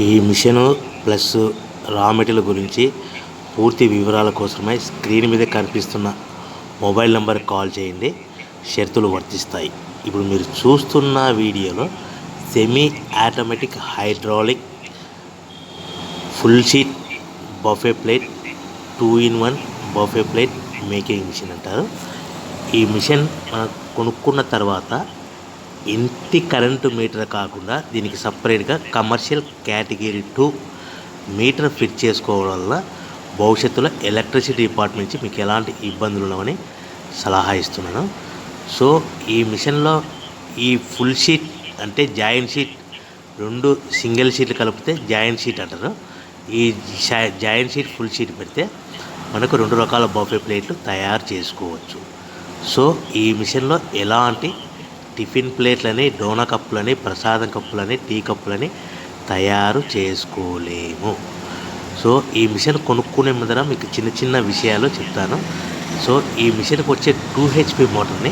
ఈ machine plus raw material గురించి పూర్తి వివరాల కోసమై స్క్రీన్ మీద కనిపిస్తున్న మొబైల్ నెంబర్ కాల్ చేయండి. షరతులు వర్తిస్తాయి. ఇప్పుడు మీరు చూస్తున్న వీడియోలో semi automatic hydraulic full sheet buffet plate 2-in-1 buffet plate making machine అంటారు. ఈ మిషన్ మనం కొనుక్కున్న తర్వాత ఇంటి కరెంటు మీటర్ కాకుండా దీనికి సపరేట్గా కమర్షియల్ కేటగిరీ 2 మీటర్ ఫిట్ చేసుకోవడం వల్ల భవిష్యత్తులో ఎలక్ట్రిసిటీ డిపార్ట్మెంట్ నుంచి మీకు ఎలాంటి ఇబ్బందులు ఉండవని సలహా ఇస్తున్నాను. సో ఈ మిషన్లో ఈ ఫుల్ షీట్ అంటే జాయింట్ షీట్, 2 సింగిల్ షీట్లు కలిపితే జాయింట్ షీట్ అంటారు. ఈ జాయింట్ షీట్ ఫుల్ షీట్ పెడితే మనకు 2 రకాల బఫే ప్లేట్లు తయారు చేసుకోవచ్చు. సో ఈ మిషన్లో ఎలాంటి టిఫిన్ ప్లేట్లని, డోనా కప్పులని, ప్రసాదం కప్పులని, టీ కప్పులని తయారు చేసుకోలేము. సో ఈ మిషన్ కొనుక్కునే ముందర మీకు చిన్న చిన్న విషయాలు చెప్తాను. సో ఈ మిషన్కి వచ్చే 2 HP మోటార్ని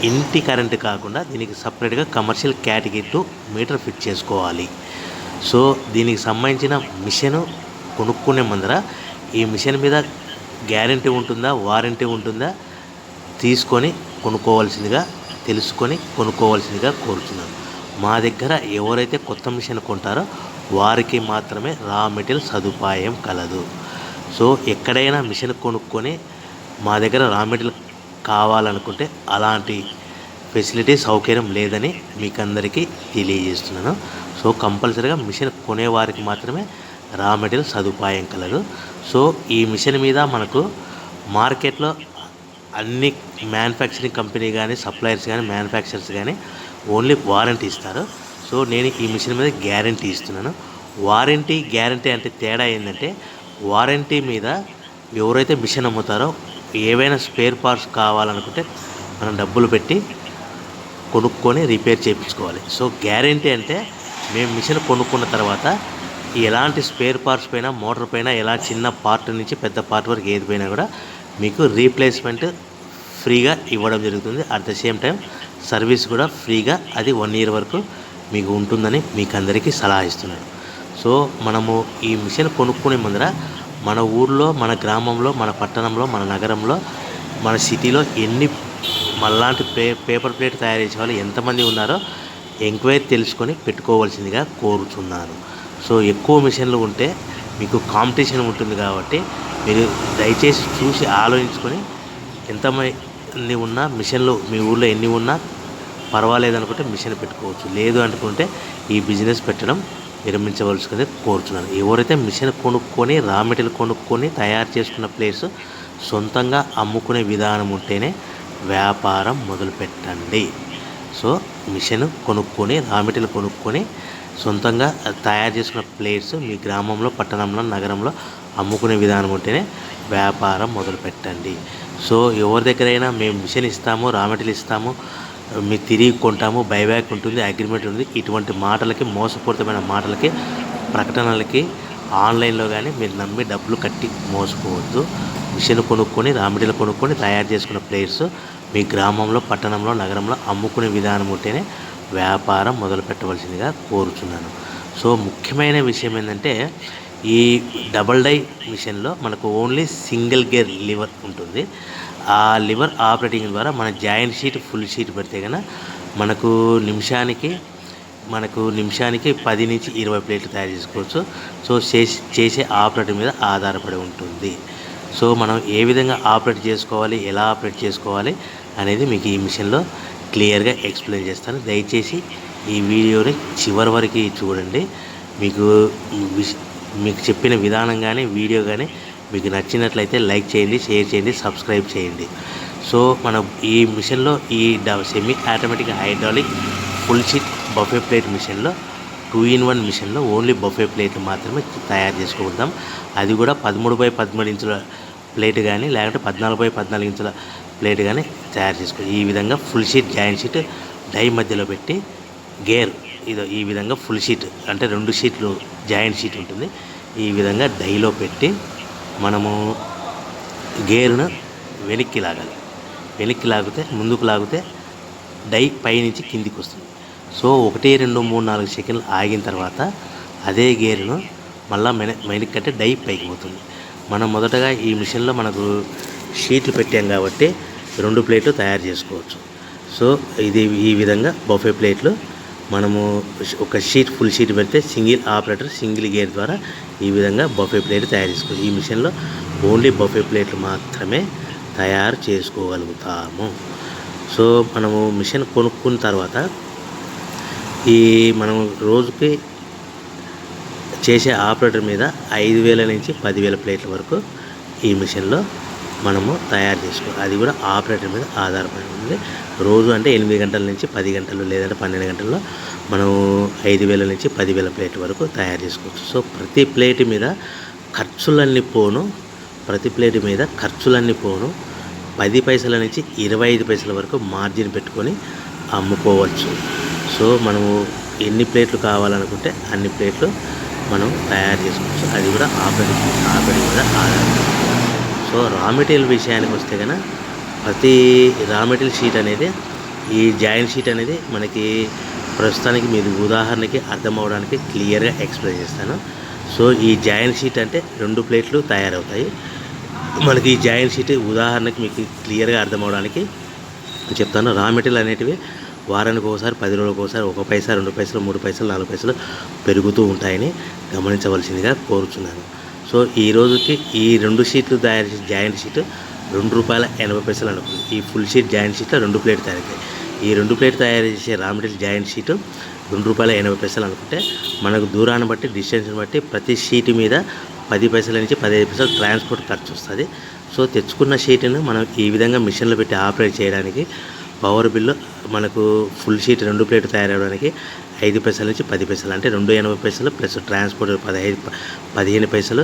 ఇంటి కరెంటు కాకుండా దీనికి సపరేట్గా కమర్షియల్ కేటగిరీ 2 మీటర్ ఫిట్ చేసుకోవాలి. సో దీనికి సంబంధించిన మిషన్ కొనుక్కునే ముందర ఈ మిషన్ మీద గ్యారంటీ ఉంటుందా, వారంటీ ఉంటుందా తీసుకొని కొనుక్కోవాల్సిందిగా, తెలుసుకొని కొనుక్కోవాల్సిందిగా కోరుతున్నాను. మా దగ్గర ఎవరైతే కొత్త మిషన్ కొంటారో వారికి మాత్రమే రా మెటీరియల్ సదుపాయం కలదు. సో ఎక్కడైనా మిషన్ కొనుక్కొని మా దగ్గర రా మెటీరియల్ కావాలనుకుంటే అలాంటి ఫెసిలిటీ సౌకర్యం లేదని మీకు అందరికీ తెలియజేస్తున్నాను. సో కంపల్సరీగా మిషన్ కొనేవారికి మాత్రమే రా మెటీరియల్ సదుపాయం కలదు. సో ఈ మిషన్ మీద మనకు మార్కెట్లో అన్ని మ్యానుఫ్యాక్చరింగ్ కంపెనీ కానీ, సప్లయర్స్ కానీ, మ్యానుఫ్యాక్చరర్స్ కానీ ఓన్లీ వారంటీ ఇస్తారు. సో నేను ఈ మిషన్ మీద గ్యారంటీ ఇస్తున్నాను. వారంటీ గ్యారంటీ అంటే తేడా ఏంటంటే, వారంటీ మీద ఎవరైతే మిషన్ అమ్ముతారో ఏవైనా స్పేర్ పార్ట్స్ కావాలనుకుంటే మనం డబ్బులు పెట్టి కొనుక్కొని రిపేర్ చేయించుకోవాలి. సో గ్యారంటీ అంటే మేము మిషన్ కొనుక్కున్న తర్వాత ఎలాంటి స్పేర్ పార్ట్స్ పైన, మోటార్ పైన ఎలా చిన్న పార్ట్ నుంచి పెద్ద పార్ట్ వరకు ఏది పోయినా కూడా మీకు రీప్లేస్మెంట్ ఫ్రీగా ఇవ్వడం జరుగుతుంది. At the same time service కూడా ఫ్రీగా అది 1 year వరకు మీకు ఉంటుందని మీకు అందరికీ సలహా ఇస్తున్నాను. సో మనము ఈ మిషన్ కొనుక్కునే ముందర మన ఊర్లో, మన గ్రామంలో, మన పట్టణంలో, మన నగరంలో, మన సిటీలో ఎన్ని మళ్ళాంటి పేపర్ ప్లేట్ తయారు చేసే వాళ్ళు ఎంతమంది ఉన్నారో ఎంక్వైరీ తెలుసుకొని పెట్టుకోవాల్సిందిగా కోరుతున్నాను. సో ఎక్కువ మిషన్లు ఉంటే మీకు కాంపిటీషన్ ఉంటుంది కాబట్టి మీరు దయచేసి చూసి ఆలోచించుకొని ఎంతమంది ఉన్నా మిషన్లు మీ ఊళ్ళో ఎన్ని ఉన్నా పర్వాలేదు అనుకుంటే మిషన్ పెట్టుకోవచ్చు. లేదు అనుకుంటే ఈ బిజినెస్ పెట్టడం విరమించవలసిందే కోరుతున్నాను. ఎవరైతే మిషన్ కొనుక్కొని రా మెటీరియల్ కొనుక్కొని తయారు చేసుకున్న ప్లేస్ సొంతంగా అమ్ముకునే విధానం ఉంటేనే వ్యాపారం మొదలుపెట్టండి. సో మిషన్ కొనుక్కొని రా మెటీరియల్ కొనుక్కొని సొంతంగా తయారు చేసుకున్న ప్లేట్స్ మీ గ్రామంలో, పట్టణంలో, నగరంలో అమ్ముకునే విధానం ఉంటేనే వ్యాపారం మొదలుపెట్టండి. సో ఎవరి దగ్గరైనా మేము మిషన్ ఇస్తాము, రా మెటీరియల్ ఇస్తాము, మీరు తిరిగి కొంటాము, బైబ్యాక్ ఉంటుంది, అగ్రిమెంట్ ఉంది, ఇటువంటి మాటలకి, మోసపూరితమైన మాటలకి, ప్రకటనలకి ఆన్లైన్లో కానీ మీరు నమ్మి డబ్బులు కట్టి మోసపోవద్దు. మిషన్ కొనుక్కొని రా మెటీరియల్ కొనుక్కొని తయారు చేసుకున్న ప్లేట్స్ మీ గ్రామంలో, పట్టణంలో, నగరంలో అమ్ముకునే విధానం ఉంటేనే వ్యాపారం మొదలు పెట్టవలసిందిగా కోరుచున్నాను. సో ముఖ్యమైన విషయం ఏంటంటే, ఈ డబల్ డై మిషన్లో మనకు ఓన్లీ సింగిల్ గేర్ లివర్ ఉంటుంది. ఆ లివర్ ఆపరేటింగ్ ద్వారా మన జాయింట్ షీట్, ఫుల్ షీట్ పెడితే కనుక మనకు నిమిషానికి 10 నుంచి 20 ప్లేట్లు తయారు చేసుకోవచ్చు. సో చేసే ఆపరేటర్ మీద ఆధారపడి ఉంటుంది. సో మనం ఏ విధంగా ఆపరేట్ చేసుకోవాలి, ఎలా ఆపరేట్ చేసుకోవాలి అనేది మీకు ఈ మిషన్లో క్లియర్గా ఎక్స్ప్లెయిన్ చేస్తాను. దయచేసి ఈ వీడియోని చివరి వరకు చూడండి. మీకు చెప్పిన విధానం కానీ, వీడియో కానీ మీకు నచ్చినట్లయితే లైక్ చేయండి, షేర్ చేయండి, సబ్స్క్రైబ్ చేయండి. సో మనం ఈ మిషన్లో ఈ semi automatic hydraulic full sheet buffet plate మిషన్లో 2-in-1 మిషన్లో ఓన్లీ బఫే ప్లేట్లు మాత్రమే తయారు చేసుకుంటాం. అది కూడా 13x13 ఇంచుల ప్లేట్ కానీ, లేకుంటే 14x14 ఇంచుల ప్లేట్ కానీ తయారు చేసుకోవాలి. ఈ విధంగా full sheet joint sheet die మధ్యలో పెట్టి గేర్ ఈ విధంగా ఫుల్ షీట్ అంటే 2 షీట్లు జాయింట్ షీట్ ఉంటుంది. ఈ విధంగా డైలో పెట్టి మనము గేర్ను వెనక్కి లాగితే ముందుకు లాగితే డై పైనుంచి కిందికి వస్తుంది. సో 1, 2, 3, 4 సెకండ్లు ఆగిన తర్వాత అదే గేర్ను మళ్ళీ మైనకి కట్టే డై పైకి పోతుంది. మనం మొదటగా ఈ మిషన్లో మనకు షీట్లు పెట్టాం కాబట్టి 2 ప్లేట్లు తయారు చేసుకోవచ్చు. సో ఇది ఈ విధంగా బఫే ప్లేట్లు మనము ఒక షీట్ ఫుల్ షీట్ పెడితే సింగిల్ ఆపరేటర్ సింగిల్ గేర్ ద్వారా ఈ విధంగా బఫే ప్లేట్ తయారు చేసుకోవచ్చు. ఈ మిషన్లో ఓన్లీ బఫే ప్లేట్లు మాత్రమే తయారు చేసుకోగలుగుతాము. సో మనము మిషన్ కొనుక్కున్న తర్వాత ఈ మనం రోజుకి చేసే ఆపరేటర్ మీద 5,000 నుంచి 10,000 ప్లేట్ల వరకు ఈ మిషన్లో మనము తయారు చేసుకోవాలి. అది కూడా ఆపరేటర్ మీద ఆధారపడి ఉంది. రోజు అంటే 8 గంటల నుంచి 10 గంటలు లేదంటే 12 గంటల్లో మనం 5,000 నుంచి 10,000 ప్లేట్ల వరకు తయారు చేసుకోవచ్చు. సో ప్రతి ప్లేట్ మీద ఖర్చులన్నీ పోను 10 పైసల నుంచి 25 పైసల వరకు మార్జిన్ పెట్టుకొని అమ్ముకోవచ్చు. సో మనము ఎన్ని ప్లేట్లు కావాలనుకుంటే అన్ని ప్లేట్లు మనం తయారు చేసుకోవచ్చు. అది కూడా ఆపరేటర్ మీద ఆధారపడి. సో రా మెటీరియల్ విషయానికి వస్తే కనుక ప్రతి రా మెటీరియల్ షీట్ అనేది ఈ జాయింట్ షీట్ అనేది మనకి ప్రస్తుతానికి మీరు ఉదాహరణకి అర్థం అవడానికి క్లియర్గా ఎక్స్ప్లెయిన్ చేస్తాను. సో ఈ జాయింట్ షీట్ అంటే 2 ప్లేట్లు తయారవుతాయి. మనకి ఈ జాయింట్ షీట్ ఉదాహరణకి మీకు క్లియర్గా అర్థం అవడానికి చెప్తాను. రా మెటీరియల్ అనేటివి వారానికి ఒకసారి 10 రోజులకు ఒకసారి 1 పైసా 2 పైసలు 3 పైసలు 4 పైసలు పెరుగుతూ ఉంటాయని గమనించవలసిందిగా కోరుచున్నాను. సో ఈ రోజుకి ఈ 2 షీట్లు తయారు చేసే జాయింట్ షీట్ ₹2.80 అనుకుంది. ఈ ఫుల్ షీట్ జాయింట్ షీట్లో 2 ప్లేట్ తయారవుతాయి. ఈ 2 ప్లేట్ తయారు చేసే రా మెటీరియల్ జాయింట్ షీట్ ₹2.80 అనుకుంటే మనకు దూరాన్ని బట్టి డిస్టెన్స్ని బట్టి ప్రతి షీట్ మీద 10 పైసల నుంచి 15 పైసలు ట్రాన్స్పోర్ట్ ఖర్చు వస్తుంది. సో తెచ్చుకున్న షీట్ను మనం ఈ విధంగా మిషన్లో పెట్టి ఆపరేట్ చేయడానికి పవర్ బిల్లు మనకు ఫుల్ షీట్ 2 ప్లేట్ తయారవడానికి 5 పైసల నుంచి 10 పైసలు అంటే ₹2.80 ప్లస్ ట్రాన్స్పోర్ట్ 15 పైసలు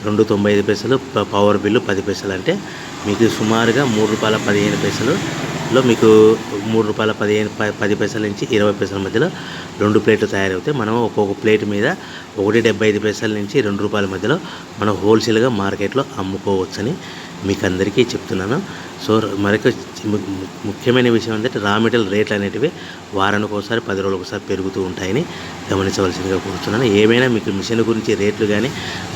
₹2.95 పవర్ బిల్లు 10 పైసలు అంటే మీకు సుమారుగా ₹3.15లో మీకు ₹3.10 నుంచి 20 పైసల మధ్యలో 2 ప్లేట్లు తయారవుతాయి. మనం ఒక్కొక్క ప్లేట్ మీద ₹1.75 నుంచి ₹2 మధ్యలో మనం హోల్సేల్గా మార్కెట్లో అమ్ముకోవచ్చని మీకు అందరికీ చెప్తున్నాను. సో మరొక ముఖ్యమైన విషయం ఏంటంటే రా మెటీరియల్ రేట్లు అనేటివి వారానికి ఒకసారి 10 రోజులకు ఒకసారి పెరుగుతూ ఉంటాయని గమనించవలసిందిగా కోరుతున్నాను. ఏమైనా మీకు మిషన్ గురించి రేట్లు కానీ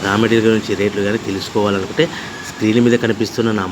రా మెటీరియల్ గురించి రేట్లు కానీ తెలుసుకోవాలనుకుంటే స్క్రీన్ మీద కనిపిస్తున్న నా